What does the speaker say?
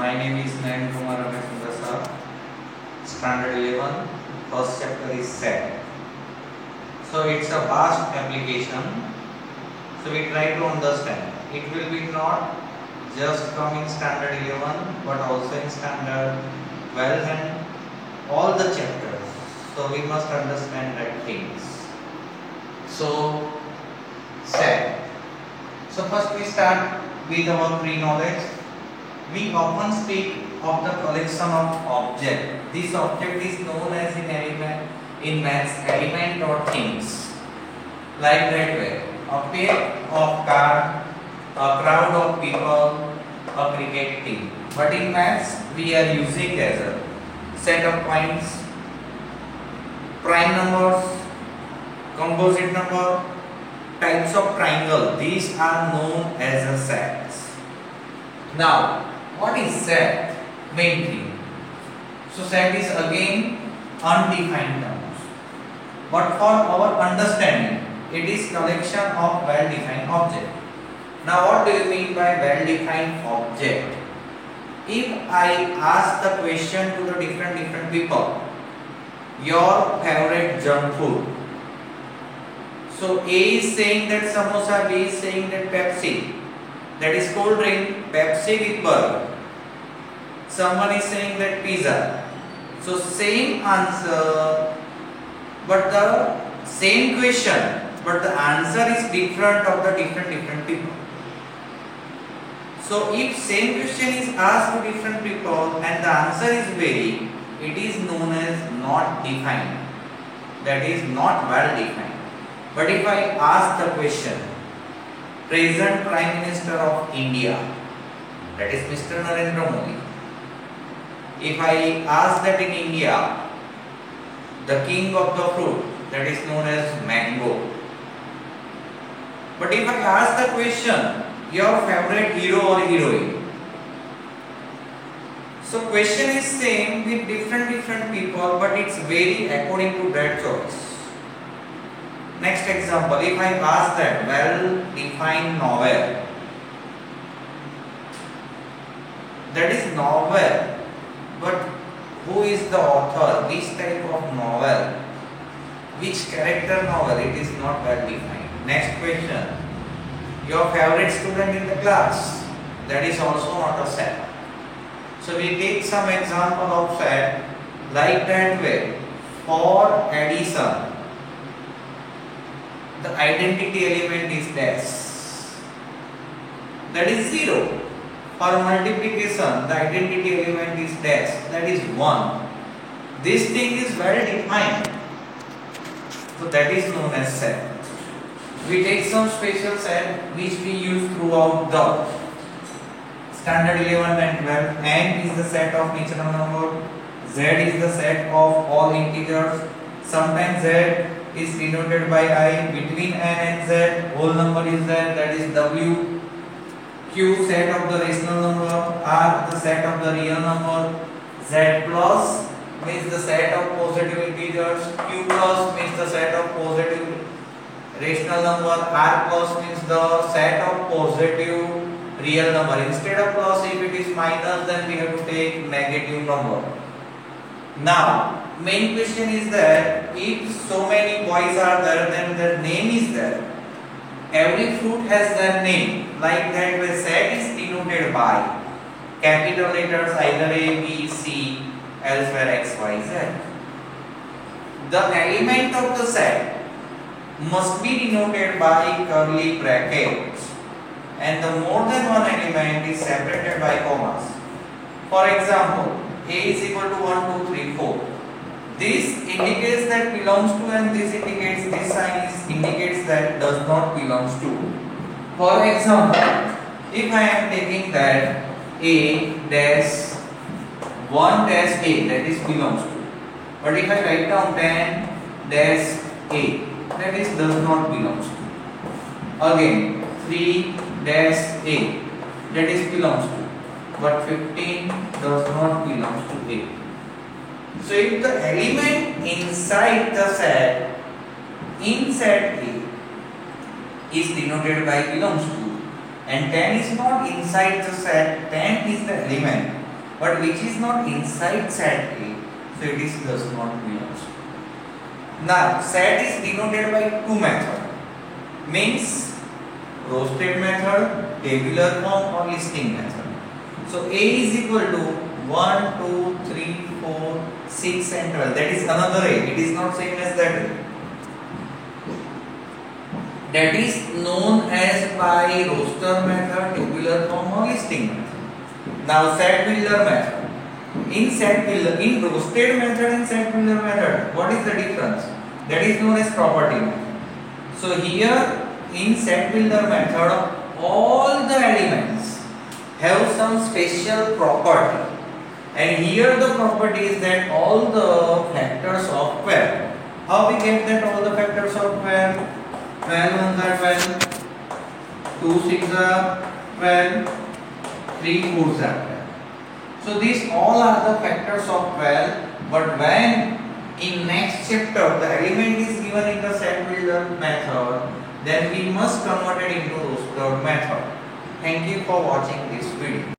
My name is Nayan Kumar Ramesundar, Standard 11, first chapter is set. So it's a vast application. So we try to understand. It will be not just come in Standard 11, but also in Standard 12 and all the chapters. So we must understand that things. So set. So first we start with our pre-knowledge. We often speak of the collection of object. This object is known as in maths element or things. Like that way. A pair of car, a crowd of people, a cricket team. But in maths we are using as a set of points, prime numbers, composite number, types of triangle. These are known as a sets. Now, what is set? Main thing. So set is again undefined terms. But for our understanding, it is collection of well-defined object. Now, what do you mean by well-defined object? If I ask the question to the different people, your favorite junk food. So A is saying that samosa, B is saying that Pepsi. That is cold drink, Pepsi with burger. Someone is saying that pizza. So same answer, but the same question, but the answer is different of the different people. So if same question is asked to different people and the answer is vary, it is known as not defined. That is not well defined. But if I ask the question, present Prime Minister of India, that is Mr. Narendra Modi. If I ask that in India, the king of the fruit, that is known as mango. But if I ask the question, your favorite hero or heroine. So question is same with different people, but it's vary according to their choice. Next example, if I ask that well-defined novel, that is novel, but who is the author, which type of novel, which character novel, it is not well defined. Next question, your favorite student in the class, that is also not a set. So we take some example of set like that way. For addition, the identity element is dash, that is 0. For multiplication, the identity element is dash, that is 1. This thing is well defined, so that is known as set. We take some special set which we use throughout the Standard 11 and 12. N is the set of natural number, Z is the set of all integers. Sometimes Z is denoted by I. Between N and Z, whole number is there, that is W. Q set of the rational number, R the set of the real number, Z plus means the set of positive integers, Q plus means the set of positive rational number, R plus means the set of positive real number. Instead of plus, if it is minus, then we have to take negative number. Now, main question is that if so many boys are there, then their name is there. Every fruit has their name. Like that way, set is denoted by capital letters either A, B, C, elsewhere X, Y, Z. The element of the set must be denoted by curly brackets, and the more than one element is separated by commas. For example, A is equal to 1, 2, 3, 4. This indicates that belongs to, and this indicates, this sign indicates that does not belongs to. For example, if I am taking that A dash 1 dash A, that is belongs to. But if I write down 10 dash A, that is does not belongs to. Again 3 dash A, that is belongs to. But 15 does not belongs to A. So if the element inside the set in set A is denoted by belongs to, and 10 is not inside the set, 10 is the element, but which is not inside set A, so it is does not belong. Now set is denoted by two methods, means rostered method, tabular form or listing method. So A is equal to 1, 2, 3, 4, 6 and 12. That is another A. It is not same as that A. That is known as by roster method, tabular form or listing method. Now set builder method. In rostered method and set builder method, what is the difference? That is known as property method. So here in set builder method, all the elements have some special property, and here the property is that all the factors of 12. How we get that all the factors of 12? 12 ones are 12, 2 6 are 12, 3 4s are 12. So these all are the factors of 12, but when in next chapter the element is given in the set builder method, then we must convert it into roster method. Thank you for watching this video.